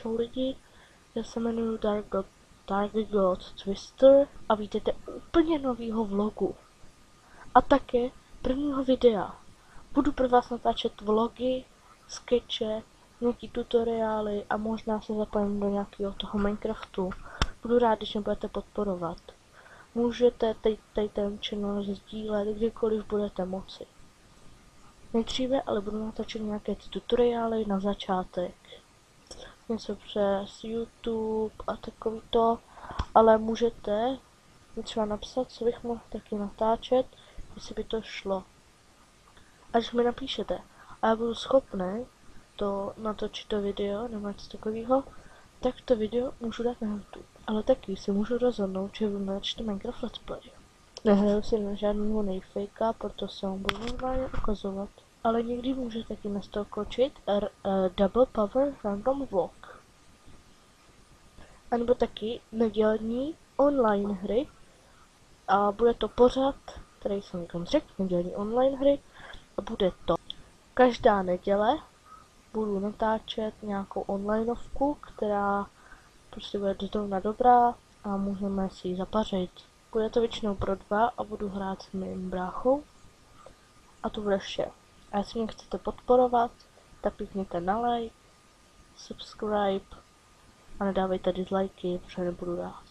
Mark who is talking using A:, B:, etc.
A: Čau lidi, já se jmenuji Dark God Twister a vítejte úplně novýho vlogu. A také prvního videa. Budu pro vás natáčet vlogy, sketche, nějaký tutoriály a možná se zapojím do nějakého toho Minecraftu. Budu rád, když mě budete podporovat. Můžete tady ten channel sdílet kdykoliv budete moci. Nejdříve ale budu natáčet nějaké ty tutoriály na začátek. Něco přes YouTube a takový to, ale můžete mi třeba napsat, co bych mohl taky natáčet, jestli by to šlo. Až mi napíšete a já budu schopný to natočit to video nebo něco takového, tak to video můžu dát na YouTube. Ale taky si můžu rozhodnout, že budu natáčet Minecraft Let's Play. Nehraju si na žádného nejfejka, proto se vám budu normálně ukazovat. Ale někdy může taky naskočit Double Power Random Vlog. A nebo taky nedělní online hry. A bude to pořad, který jsem někam řekl, nedělní online hry. A bude to každá neděle budu natáčet nějakou onlineovku, která prostě bude zrovna dobrá a můžeme si ji zapařit. Bude to většinou pro 2 a budu hrát s mým bráchou. A to bude vše. A jestli mě chcete podporovat, tak klikněte na like, subscribe a nedávejte dislikey, protože nebudu rád.